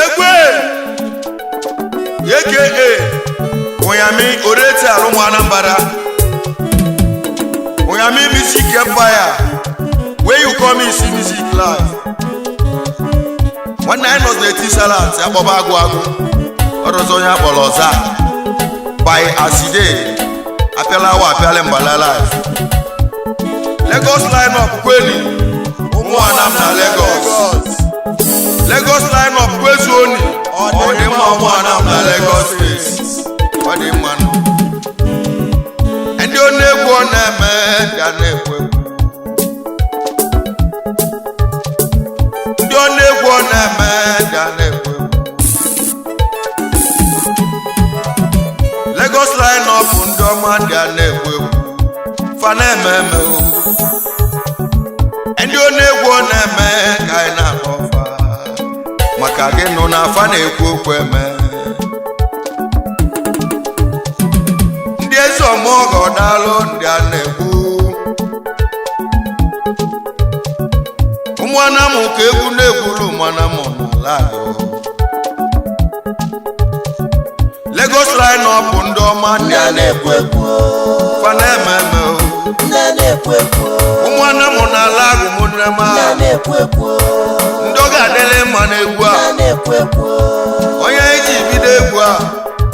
Egwu aka Unyami orete alụmụ Anambra. Unyami music empire, where you come and see music live. One night was the T-Salat, Aboba Agu, Orozonia Boloza, by Aside, Apelawa, Apelembala live. Lagos line up, Kweli, Umuanam na Lagos. Lagos line up, Kwezoni, Odema Umuanam na Lagos State. Odema. And your name won a man, your name will. Your name won a man, your name will. Lagos line up, Undoman, your name will. Fanememo. And your name won a man, kind of offer. Makage no na fane kukweme. Ndiezo mogo dalo Ndianakwu. Umwana muke egwu na-egwulu mwana mo na lago. Lagos line up ndoma Ndianakwu. Fanememo. Umwana mo na lago munema. Ndoga dele mana egwu a. Onye iji bido egwu a.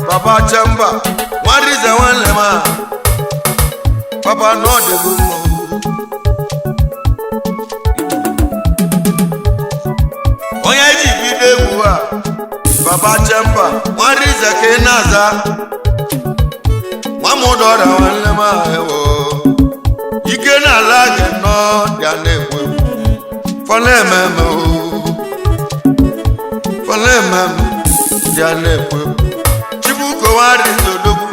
Papa Chamba. Nwarize nwanne ma. Papa no de gumo. Onye iji bido egwu a. Papa Chamba. Nwarize ka ị na-aza. Nwamudora nwanne ma ewo. Ike na-ala gị nọ Ndianakwu. Fanememo. Fanememo. Ndianakwu. Chibuko warize odogwu.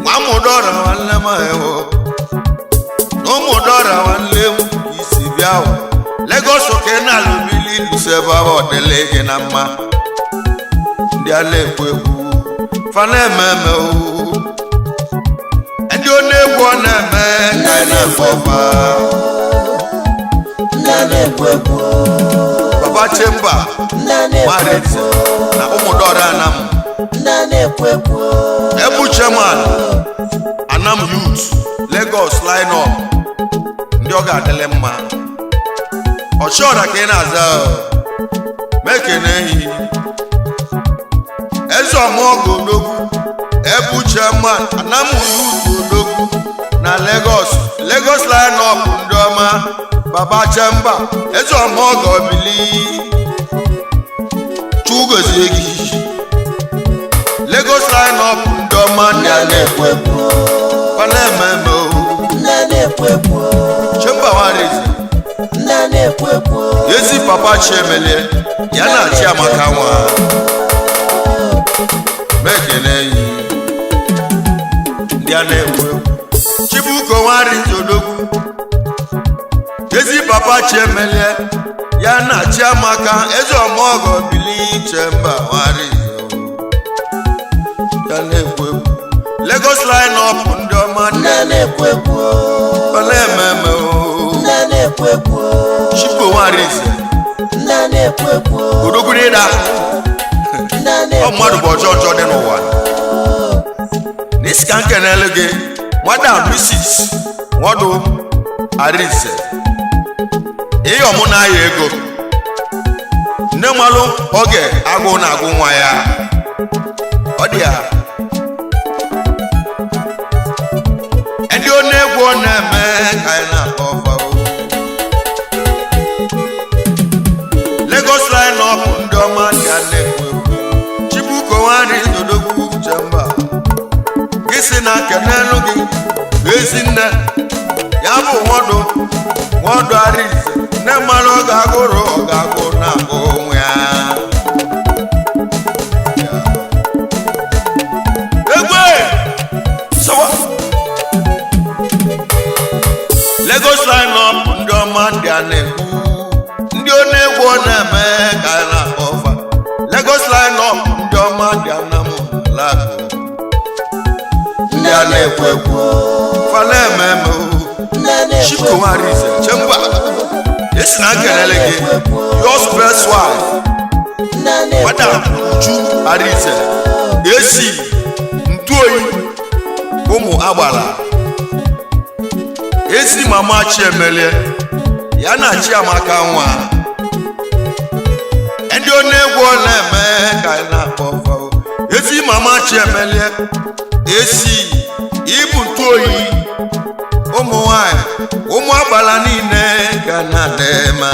Nwamudora nwanne ma ewo. N'ụmụdora nwanne m isi bịawo. Lagos oke na-alụbili luseba ọdịle gị na mma. Ndianakwu egwu. Fanememo. Ndị ọ na-egwu ọ na-eme ka ị na-efọfa. Papa Chamba, Marite, na Umudora Anam. Egwu Chairman, Anam Youth, Lagos line up. Ndị ọ ga-adịle mma. Ọchọra ka ị na-aza mekene ehi. Eze ọmụọgụ odogwu. Egwu Chairman, Anam Youth odogwu na Lagos line up ndị ọma. Papa Chamba, eze ọmụọgọ bili. Chugozigi. Lagos line up ndị ọma Ndianakwu. Fanememo. Chamba warize. Yezi Papa Chemele, ya na Chiamaka nwa. Mekene yi. Ndianakwu. Chibuko warize odogwu. Yezi Papa Chemele, ya na Chiamaka, eze ọmụọgọ bili Chamba warize. Ndianakwu. Lagos line up ndị ọma Ndianakwu. Fanememo. Chibuko warize. Odogwu n'ịda. Ọ mmadụ bụ ọjọọ dị n'ụwa. N'isi ka nkenele gị, nwada Mrs. Nwodo Arinze. Ihe ọmụ na-aya ego. Nne mmalụ oge agụ na-agụ nwa ya. Ọ dị ya. Ndị ọ na-egwu ọ na-eme ka anyị na-akọ ọfa. Lagos line up ndị ọma Ndianakwu. Chibuko warize odogwu Chamba. Gị si na kenelu gị ezi nne ya bụ Nwodo Arinze. Nne mmanụ ọ ga-agụrụ ọ ga-agụ na-agụ onwe ya. Egwu sawa. Lagos line up ndị ọma Ndianakwu. Ndị ọ na-egwu ọ na-eme ka a na-akọfa. Lagos line up ndị ọma Ndianakwu lago. Ndianakwu. Fanememo. Chibuko warize Chamba. esi na kelele gị yours best wife Madam Uju Arise esi Ntuoyi ụmụ agbala esi mama Chiemele ya na Chiamaka nwa ndị onegwu na-eme ka anyị na-akpọ esi mama Chiemele esi ibu Ntuoyi ụmụ nwanyị ụmụ agbala niile ga na-adema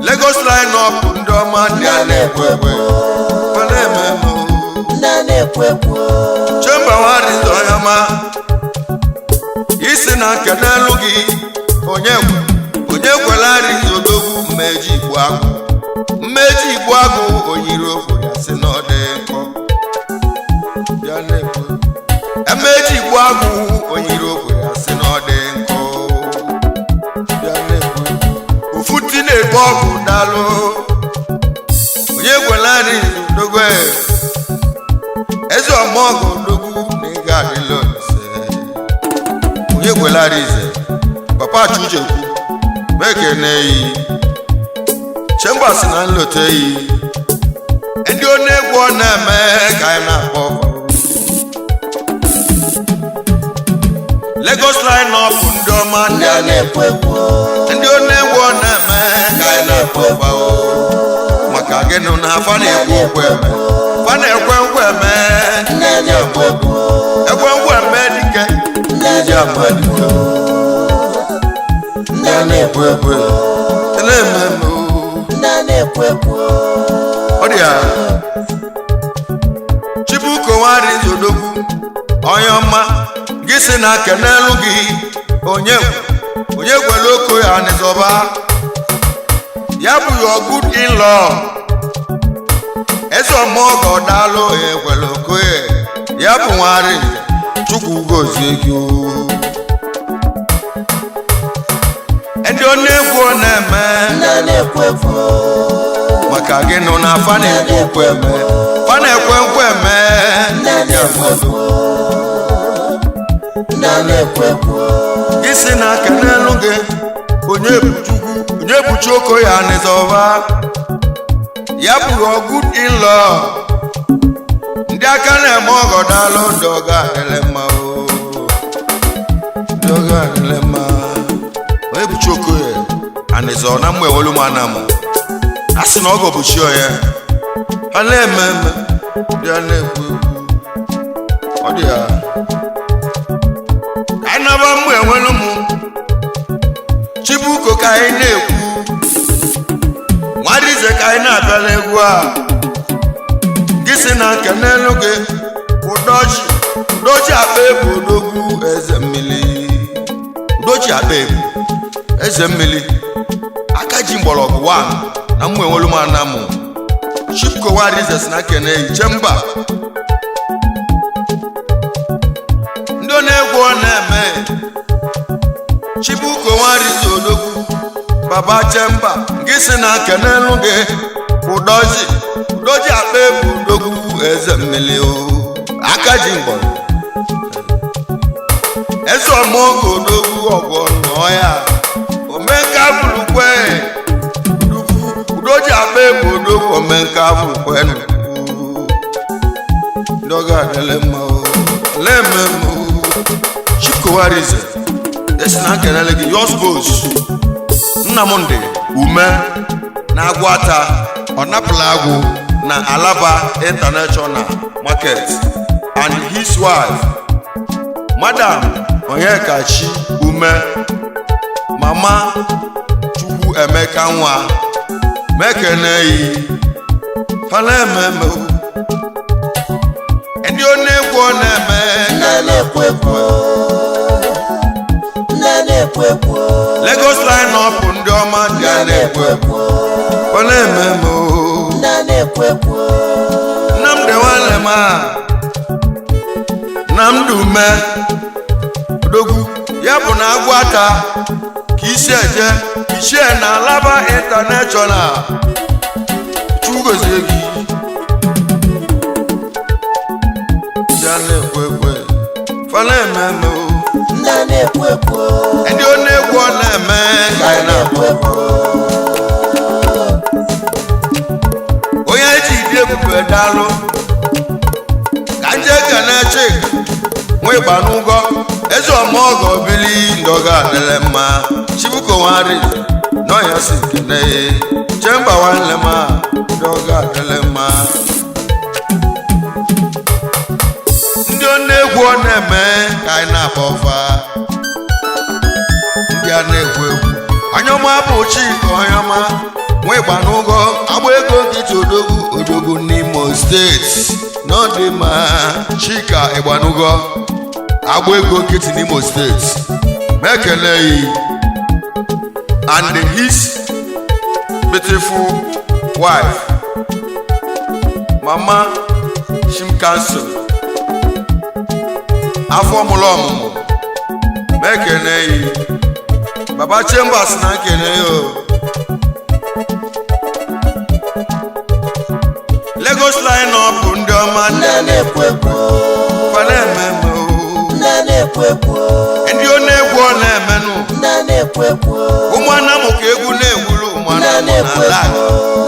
Lagos line up ndị ọma Ndianakwu Chemba wari Unyama isi na kenelu gị onye kwelari odogwu mmeji igbu agụ oyiri ofu ya si n'ọdị nkọ emeji igbu agụ oyiri ofu ya si n'ọdị nkọ ofuti na-ebu ọgwụ dalụ onye kwelari odogwu eze ọmọgụ odogwu na ịga adịla ise onye kwelari ize papa Chujekwu mekene yi Chambers na nlote yi ndị onegwu na-eme ka anyị na-akpọ Lagos line up ndị ọma Ndianakwu ndị onegwu na-eme ka anyị na-akpọ maka gịnị na afa na-ekwu okwu eme fa na-ekwe nkwa eme ekwe nkwa eme dike eji ama dike Ndianakwu na-eme ọ dị ya Chibuko nwari Odogwu onye ọma gị si na kenelu gị onye gwere oko ya n'ịzọba ya bụ your good in-law eze ọmọgọ dalụ gwere oko ya bụ nwari Chukwu gozie gị ndị onegwu na-eme maka gị nụ na fa na-ekwe nkwa eme gị si na kenelu gị onye bụ Chukwu ya n'ịzọba ya bụ good in-law ndị aka na-eme ọgọ dalụ ndị ọga adịle mma onye bụ Chukwu ya anịzọ na mgbe ewelu mana m a sị na ọgọ bụ chi onye ha na-eme Ndianakwu ọ dị ya anyị naba mgbe enwelu m Chibuko ka anyị na-ekwu Nwarize ka anyị na-abịala egwu a gị si na kenelu gị Udochi akpa ebu Odogwu eze mmiri Udochi akpa ebu eze mmiri aka ji mgbọrọgwụ 1 na mmụ enwelu m anamụ Chibuko Nwarize si na kene Chemba ndị onegwu na-eme Chibuko Nwarize Odogwu baba Chemba gị si na kenelu gị Udochi akpa ebu Odogwu eze mmiri aka ji mgbọrọ eze ọmọgọ Odogwu ọgwọ nọ ya omenka bụrụkwe Udochi akpa ebu Odogwu omenka bụrụkwe n'oge adịle mma leme Chibuko Nwarize esi na kenele gị yours boss Nnamdị Ume na Agwata ọ napụla agwụ na Alaba International Market and his wife Madam Onyekachi Ume Mama Chukwu Emeka nwa mekene yi ha na-eme ndị onegwu na-eme Lagos line up ndị ọma Ndianakwu ọ na-eme Nnamdị nwanne m Nnamdị Ume Odogwu ya bụ na Agwata ka isi eje ichie na Alaba International chugozie gị Ndianakwu fa Panememo Ndianakwu Ndị ọ na-egwu ọ na-eme ka anyị na-akpọ onye ji dị ebube daalụ ka nje ekene Chika nwa ịgba n'ụgọ eze ọmọgọ bili ndị ọ ga-adịle mma Chibuko nwari n'ọhịa si kene Chemba nwanne m ndị ọ ga-adịle mma ndị ọ na-egwu ọ na-eme ka anyị na-akpọ ọfa ndị a na-egwu egwu onye ọma bụ Chika onye ọma nwa ịgba n'ụgọ agba ego nkịtị odogwu n'Imo steeti n'ọdịmma Chika ịgba n'ụgọ agba ego nkịtị n'Imo steeti ma ekele yi and his beautiful wife Mama Chimkanso afọ mụlụ ọmụmụ ma ekele yi Baba Chambers na nkele yo Lagos line up ndị ọma Ndianakwu Panememo Ndianakwu ndị ọ na-egwu ọ na-emenụ Ndianakwu ụmụanna m ka egwu na-egwuru ụmụanna m na lag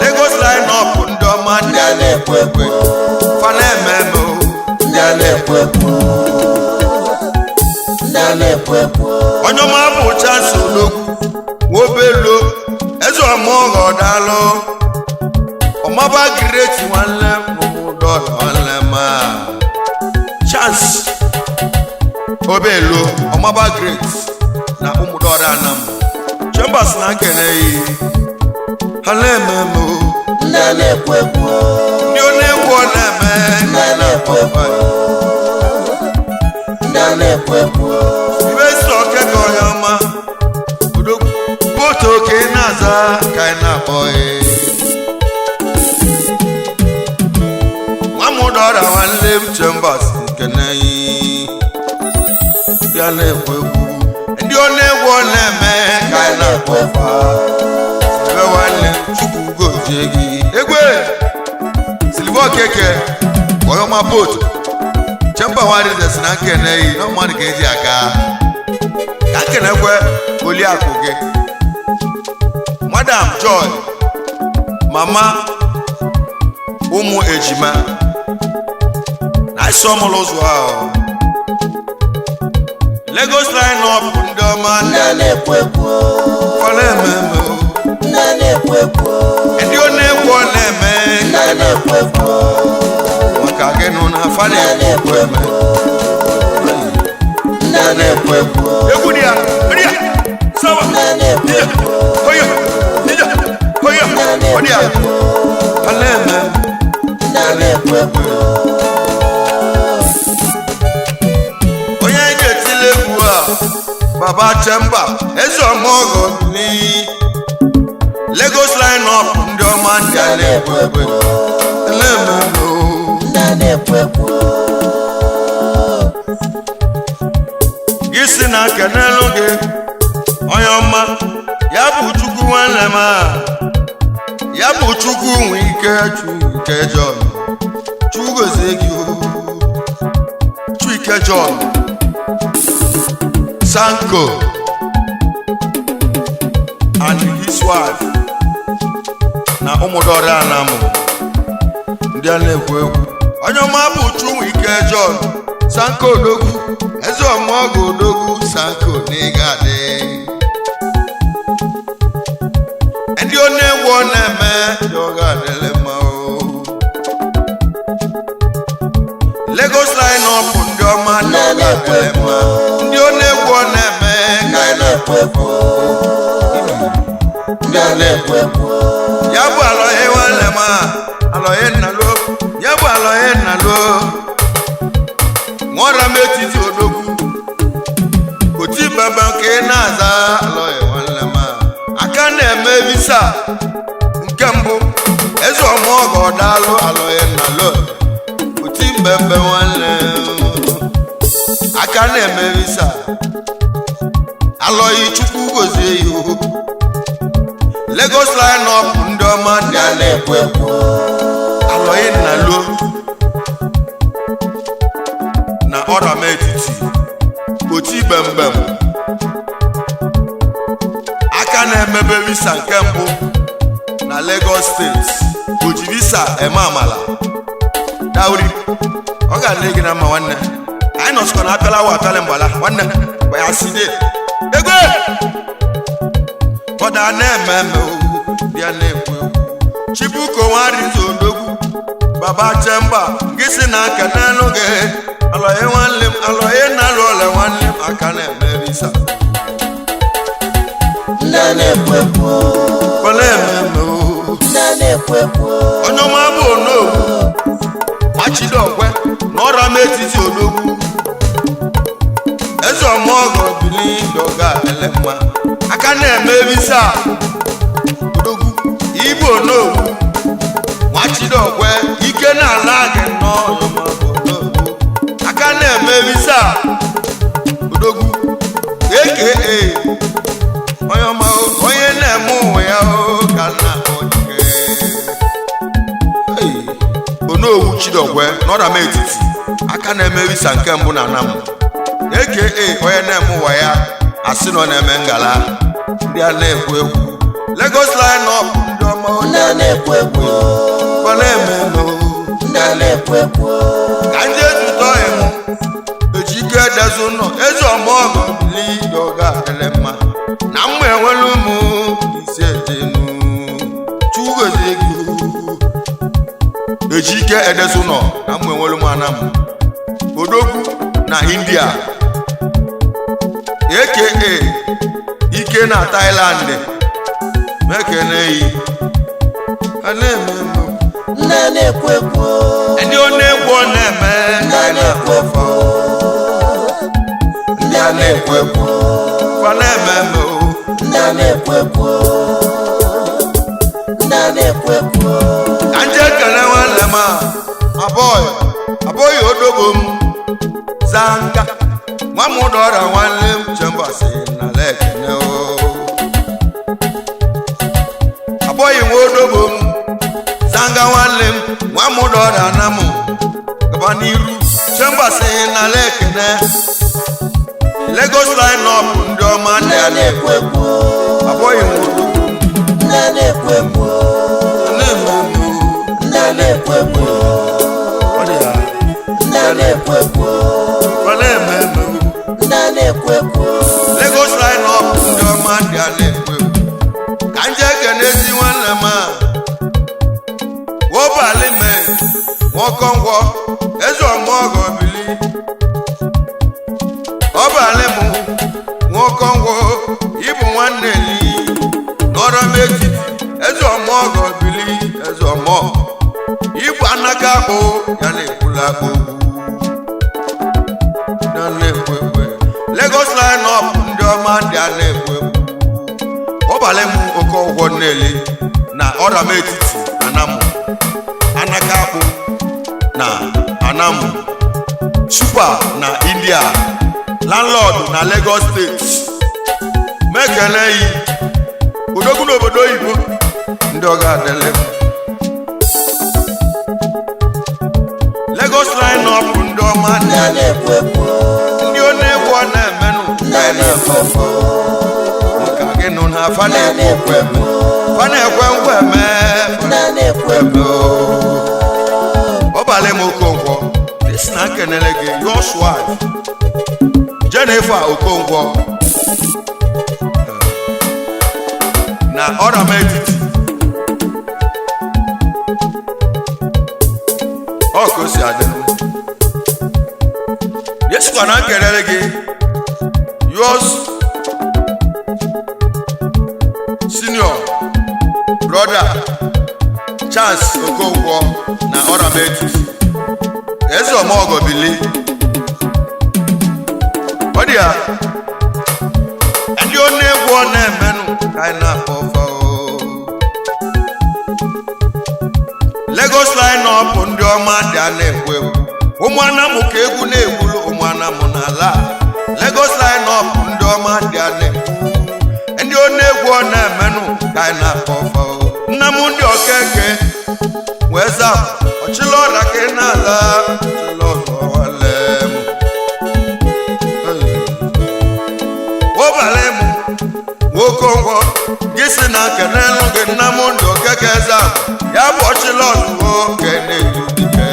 Lagos line up ndị ọma Ndianakwu Panememo Ndianakwu onye ọma bụ Chance Odogwu Nwobelo eze ọmọghọ daalụ ọmaba great nwanne n'ụdọ nwanne ma Chance Obelo ọmaba great na ụmụdọrọ anam Chambers na nkene yi ha na-ememo Ndianakwu ndị ọ na-egwu ọ na-eme Ndianakwu ibe si okeke onye ọma Odogwu botu oke na-aza ka anyị na-akpọ Nwamụdọra nwanne m Chambers nkene yi ya na-egwu egwu ndị ọ na-egwu ọ na-eme ka anyị na-akpọ ebe nwanne Chukwu gozie gị egwe Silva Okeke onye ọma botu Chemba nwarizes na nkene yi na mmadụ ka eji aga ka nkenekwe Oliakụ gị Madam Joy Mama ụmụ ejima na asọmụlụ ụzọ ahụ Lagos line up ndị ọma Ndianakwu Panememo ndị ọ na-egwu ọ na-eme maka gị nụ na afa na-egwu eme egwu dị ya sawa oyo ọ dị ya Panememo onye anyị ga-etile egwu a Baba Chemba eze ọmọgọ n'iyi Lagos line up ndị ọma Ndianakwu Panememo gị si na kenelu gị onye ọma ya bụ Chukwu nwanne m ya bụ Chukwu nwe ike John Chukwu gozie gị Chuike John Sanko and his wife na ụmụdọrọ anamụ ndị a na-ekwu egwu onye ọma bụ Chukwu ike John Sanko Odogwu eze ọmọgọ Odogwu Sanko n'ịga adị ndị ọ na-egwu ọ na-eme ndị ọ ga-adịle mma Lagos line up ndị ọma ndị ọ ga-adịle mma ndị ọ na-egwu ọ na-eme ka anyị na-akpọ ya bụ alọghị nwanne m alọghị nnalo ya bụ alọghị nnalo nwara m etiti Odogwu oti baba nke na-aza alọghị nwanne m aka na-eme visa nke mbụ eze ọmọgọ daalụ alọghị nnalo oti mbembe nwanne aka na-eme visa alọghị Chukwu gozie ihu Lagos line up ndị ọma Ndianakwu alọghị nnalo na ọra m etiti oti bembem aka na-emebe visa nke mbụ na Lagos steeti oji visa eme amala dauri ọ ga-adịrị gị na mma nwanne anyị nọsịkwa na apịala wa apịala mgbala nwanne bụ ya si dị ego ọda na-eme eme bịa na-ekwu Chibuko nwarizo odogwu baba chemba gị si na aka n'elu gị alọghị nwanne m alọghị na-alụ ọla nwanne m aka na-eme visa Ndianakwu onye ọma bụ onowu machidokwe na ọra m etiti odogwu eze ọmọgọ bili doga elemma aka na-eme visa odogwu igbo onowu machidokwe ike na-ala gị n'ọrụ aka na-eme visa odogwu aka onye ọma onye na-eme ụwa ya ka na onowu chidokwe n'ọra m etiti aka na-eme visa nke mbụ na anam aka onye na-eme ụwa ya asị na ọ na-eme ngala ndị a na-ekwu egwu Lagos line up ndị ọma Ndianakwu ka ndị ezutọ ịmụ ejike edezu ụlọ eze ọmọgọ bilidoga elemma na mma enwere ụmụ ise jenu chugozegu ejike edezu ụlọ na mma enwere ụmụ anam odogwu na India aka ike na Thailand mekeneyi Ndianakwu ndị ọ na-egwu ọ na-eme Ndianakwu fa na-eme ka ndị ekele nwanne m abụghị odogbo m zanga nwa m dọra nwanne m chembasi na lekene abụghị nwa odogbo m zanga nwanne m nwa m dọra na m gaba n'iru chembasi na lekene Lagos line up ndị ọma Ndianakwu abụghị nwa odogbo Lagos line up ndị ọma Ndianakwu ka nje kenezi nwanne m wobali me nwokọngwọ eze ọmọgọ bili ọbali m nwokọngwọ ịbụ nwanne li n'ọrụ m etiti eze ọmọgọ bili eze ọmọ ịbụ anaka akpụ ya na-ekwula akpụ Lagos line up ndị ọma Ndianakwu ọbali m oke ụgwọ nnele na ọra m etiti anamu anaka akpụ na anamu super na India landlord na Lagos steeti mekeneyi odogwu n'obodo oyibo ndị ọ ga-adịle Lagos line up ndị ọma Ndianakwu ndị ọ na-egwu ọ na-emenụ maka gị nụ na fa na-ekwe nkwa eme ọbalị m Okonkwo isi na nkenele gị yours wife Jennifer Okonkwo na ọra m etiti ọ ka o si adị yesikwa na nkenele gị yours senior brother Chance Okonkwo na ọra m etiti eze ọmọgọ bili ọ dị ya ndị ọ na-egwu ọ na-emenụ ka anyị na-akpọ ọfa Lagos line up ndị ọma Ndianakwu egwu ụmụ anamụ ka egwu na-egwuru ụmụ anamụ n'ala Lagos line up ndị ọma Ndianakwu ndị ọ na-egwu ọ na-emenụ ka anyị na-akpọ ọfa nna m ndị okeke wee zap ọchịla ọra ka ị na-ala ọchịla ọzọ wale m isi na kenelu gị nna m ndụ okeke eze ya bụ ọchịla ọzụwo ke na-eju dike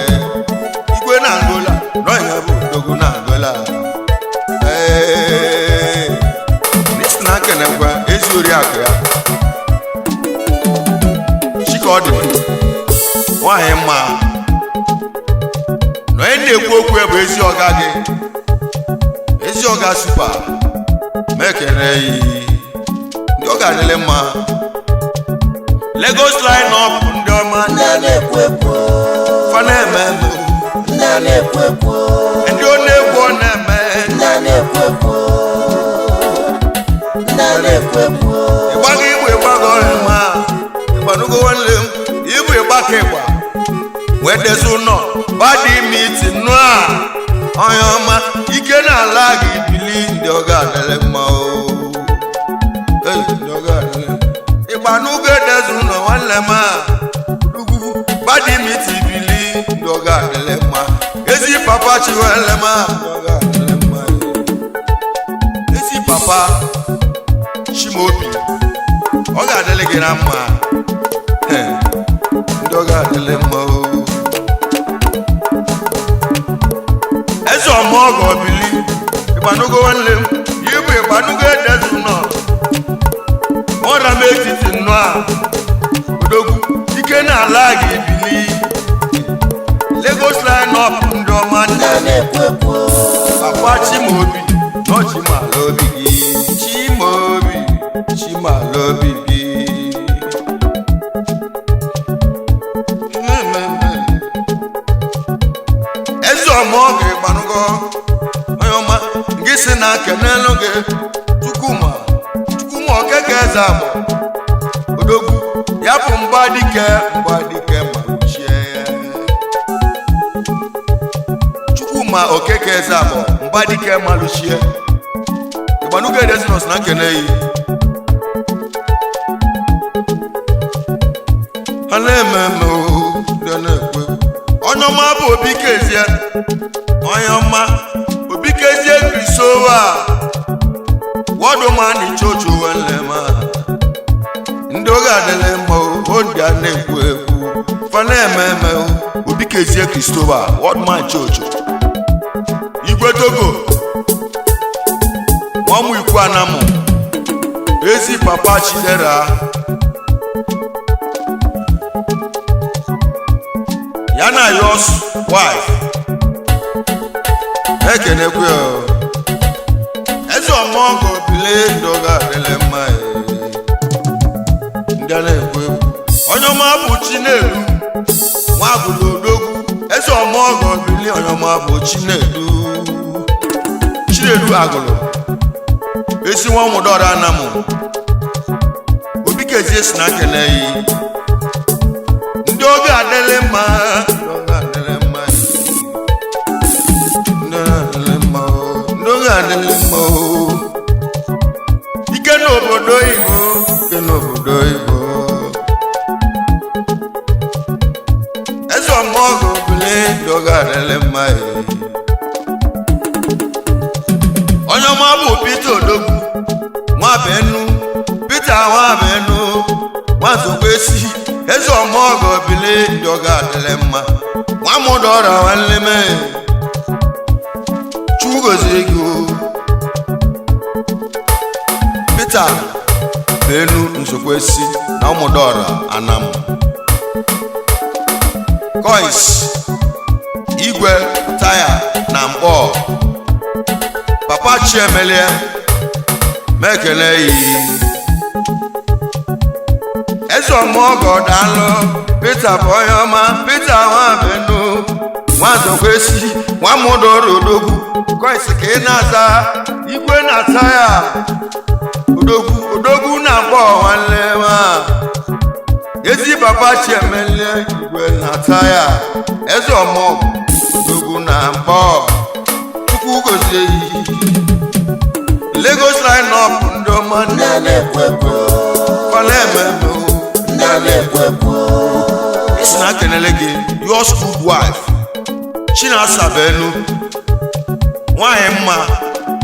igwe na Angola n'ọnya bụ odogwu na Angola isi na kenekwa ezi oriakụ ya chika ọ dị nwaanyị mma na onye na-ekwu okwu bụ ezi ọga gị ezi ọga supa ma ekene yi ndị ọ ga-adịle mma Lagos line up ndị ọma Ndianakwu fana eme Ndianakwu ndị ọ na-ekwu ọ na-eme Ndianakwu ịgbaga igwe ịgbaga ọrịa ma ịgbanugo nwanne m igwe ịgbaka ịgba wee dezi ụlọ badi miti nụ a onye ọma ike na-ala gị bili ndị ọ ga-adịle mma ịgbanugo edezi ụlọ nwanne m a badi miti bili ndị ọ ga-adịle mma ezi papa chiwele m ezi papa Chimobi ọ ga-adịle gị na mma ndị ọ ga-adịle mma eze ọma ọgọ bili ịgbanugo nwanne m ibu ịgbanugo edezu nọ ọra m etiti nnọọ a odogwu ike na-ala gị bili Lagos line up ndị ọma Ndianakwu akwa Chimobi nọ Chimala obi gị Chimobi Chimala obi gị eze ọma ọgọ ịgbanugo onye ọma gị si na kenelu gị Chukwuma okeke eze abụ odogwu ya bụ mgbadike ma uchie ya Chukwuma okeke eze abụ mgbadike ma uchie ịgbanugo edezinos na nkene yi ha na-eme Ndianakwu onye ọma bụ obi kezie onye ọma obi kezie krisowa wọdụmanị chochu nwanne m ndị oge adịla mma Ndianakwu fa na-eme obi kezie kristowa wọdụmanị chochu igwe Togo nwamụ ikwu anamụ ezi papa Chidera ya na yos wife ekenekwe eze ọmọgọ bile ndị ọ ga-adịle mma Ndianakwu onye ọma bụ Chinedu nwabụlụ odogwu eze ọmọgọ bili onye ọma bụ Chinedu agụlụ esi nwa ụmụdọrọ anamụ obi kezie si na nkene yi ndị oge adịle mma ike n'obodo Igbo eze ọmọgọ bili ndị oge adịle mma onye ọma bụ Peter odogwu nwabenu Peter nwabenu nwazokwesi eze ọmọgọ bili ndị ọ ga-adịle mma nwamụdọra nwanne m chugozie ego Peter benu nzokwesi na ụmụdọra anam Kois igwe taya na mkpọ papa Chiemelie mekele yi eze ọmọgọ dalụ Peter bụ onye ọma Peter nwabenu nwazokwesi nwamụdọrọ odogwu Kois ka ị na-aza igwe na-ata ya odogwu na-akpọ nwanne ma ezi papa Chiemelie igwe na-ata ya eze ọmọgọ odogwu na-akpọ Chukwu gozie yi Lagos line up ndị ọma Ndianakwu isi na kenele gị your school wife Chinasa Benu nwanyị mma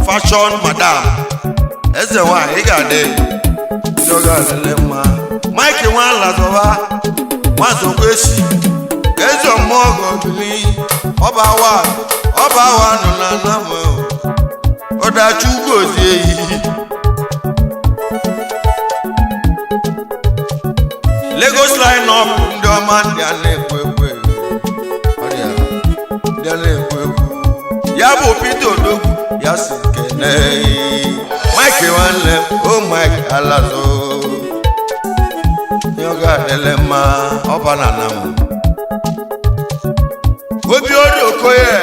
fashion madam eze nwanyị ị ga-adị yoga lema Mike wala zoba wazo kwesi ezo mogo bili oba wa no na namo oda chugozi yi Lagos line up ndo man Ndianakwu Ndianakwu Yabo Pito dogu yasikene Mike wanle oh Mike alazo yoga delema obananam Obi odo koye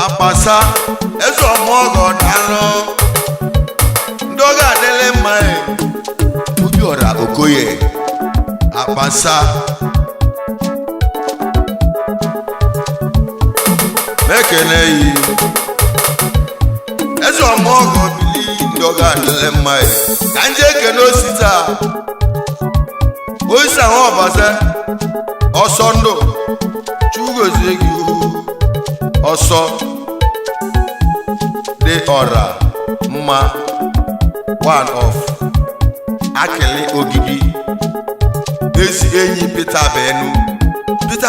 apasa ezo mogo dano ndoga delema obi ora okoye apasa mekene yi ezo mogo bili ndoga delema kanje keno sita oisa ho base osondo chugozegi oso de ora ma one of akele ogidi ezi enyi Peter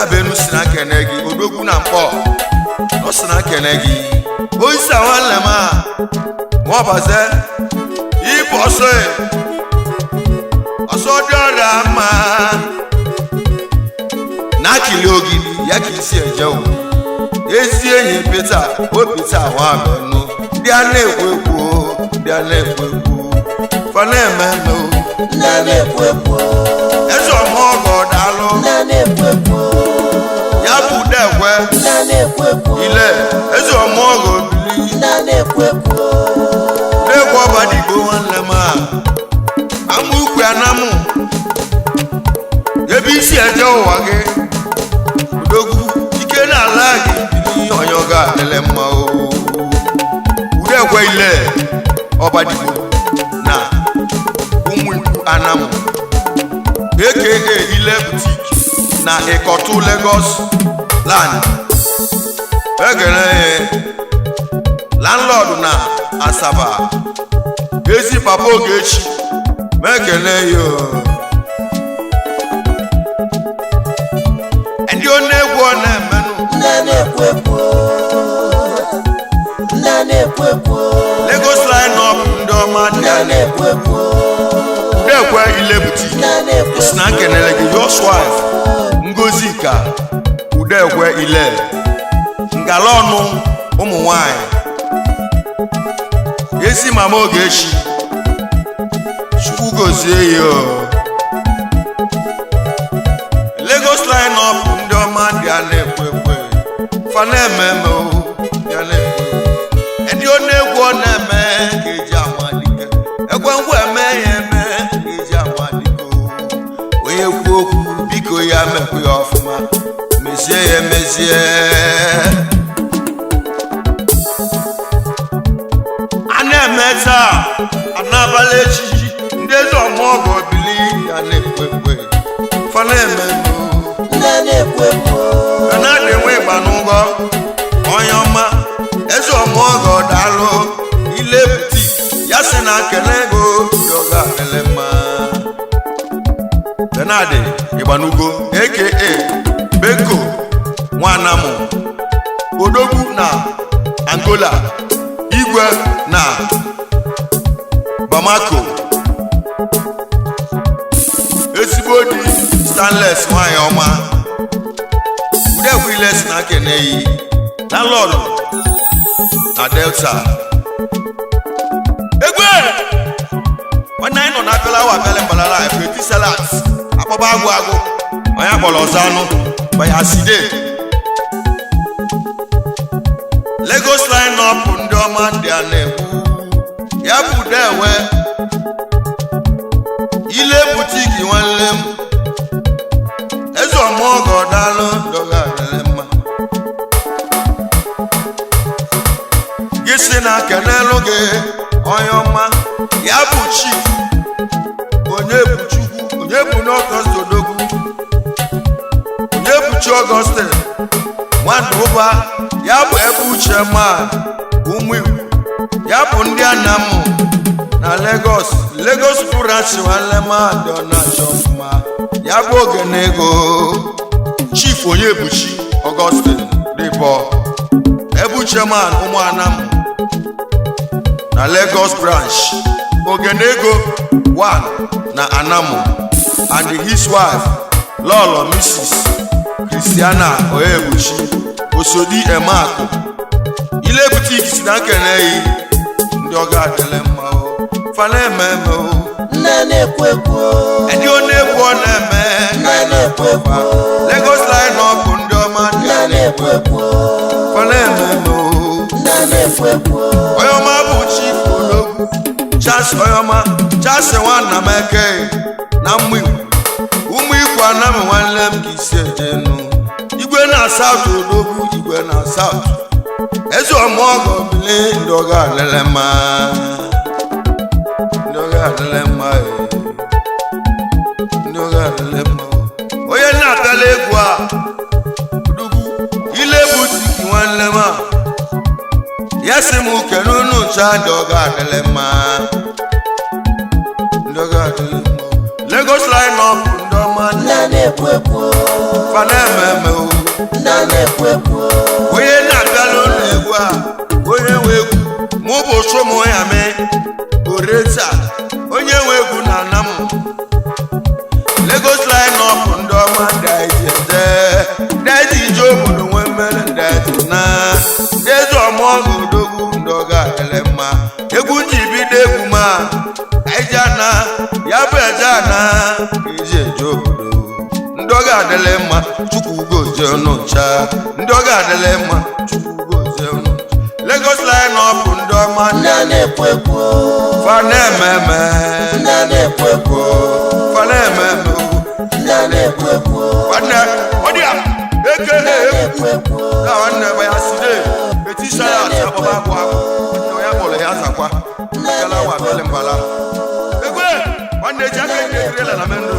Benu sina kenegi odogwu na mpo no sina kenegi oisa wale ma mo base iboso ọsọdọ̀rọ̀ àmà n'akìlì ògìdì ya kìí sí ẹ̀jẹ̀ o ezi enyi Peter àwọn àmẹ́nu Ndianakwu fana ẹ̀mẹ́nu Ndianakwu ẹ̀sọ̀ ọmọ ọgọ̀ dàlú Ndianakwu ya bù dẹ̀kwẹ́ Ndianakwu ilẹ̀ ẹ̀sọ̀ ọmọ ọgọ̀ bìlì Ndianakwu lẹ́kọ̀ọ́ bàdìgbò wọn lẹ́mà amukwe anamu ebi isi eje ụwa gị odogwu ike na ala gị bili onyoga elema o udekwe ile ọbadigbo na ụmụikwu anamu aka ile boutique na Ikotu Lagos land egere landlord na Asaba ezi papa Ogechi mekene yo ndị onegwu na-emenụ Ndianakwu Lagos line up ndị ọma Ndianakwu dekwe ile boutique isi na nkenele gị your wife Ngozika udekwe ile ngala ọnụ ụmụ nwanyị ezi mama Ogechi Chugozie yo Lagos line up ndị ọma Ndianakwu fana ememe o Ndianakwu ndị onegwu na-eme ka eji amadike egwengwu eme ya eme ka eji amadike onye kwuo okwu biko ya mekwu ya ọfụma mezie ya emezie a na-eme taa anabalị echichi ndị eze ọmụọgọ bili Ndianakwu fana ememe Ndianakwu na-adị enwe ịgba n'ụgwọ onye ọma eze ọmụọgọ daalụ ile boutique ya si na kele ego yoga elema Benadi Igbanugo aka Beko Nwanamu Odogwu na Angola Igwe na Bamako ezigbo di Stainless nwanyị ọma udekwu ile si na keneyi na lọrụ na Delta egwe nwanne anyị nọ na apịala mbalala eti salat akpọba agụ onye akpọrọ ọzọ anụ baya side Lagos line up ndị ọma Ndianakwu ya bụ dewe ile boutique nwanne m eze ọmụọgọ daalụ doga mma gị si na kenelu gị onye ọma ya bụ chief onye bụ Chukwu onye bụ n'Ọgọst Odogwu onye bụ Chi Ọgọstin nwanne ụba ya bụ ebe uche ma ụmụ Igbo ya bụ ndị Anamụ na Lagos branch nwanne mmadụ na-achọ ọfụma ya bụ Ogenego Chief Onyebuchi Augustine Debo Ebu Chairman Ụmụanam na Lagos branch Ogenego 1 na Anamu and his wife Lolo Mrs. Christiana Oyebuchi Osodi Emakụ ile boutique si na Keneyi ndị ọga adịle mma o fana ememe o Ndianakwu ndị ọ na-ekwu ọ na-eme Lagos line up ndị ọma Ndianakwu fana ememe o Oyoma bụ Chief Ologwu Charles Oyoma Charles nwanna m eke na ụmụ ikwu anam nwanne m ka isi ejenu igwe na South Odogwu igwe na South Ezo ọmọgọ bili ndị ọga adịle mma ndị ọga adịle mma ndị ọga adịle mma onye na-atala egwu a Odogwu ile butiki nwanne m a ya si m uke n'unu ncha ndị ọga adịle mma ndị ọga adịle mma Lagos line up ndị ọma Ndianakwu fana ememe o onye na-abịala ụlọ egwu a onye nwe egwu mụ bụ ụmụ ya mee oreta onye nwe egwu na Anam Lagos line up ndị ọma daiji ije obodo nwe mmere daiji na eze ọmọgọ Odogwu ndị ọga adịle mma egwu ji bido egwu ma eje ana ya bụ eje ana iji eje obodo ndị ọga adịle mma Chukwu gozie ọnụcha ndị ọga adịle mma Chukwu gozie ọnụcha Lagos line up ndị ọma Ndianakwu fana ememe fana ememe fana ọdịa eke egwu na nwanne bụ ya side etisha ya ati akpọba akwa onye ya kpọrọ ya zakwa kala wa bele mbala egwe nwanne ji aka ndị ekirela na mendo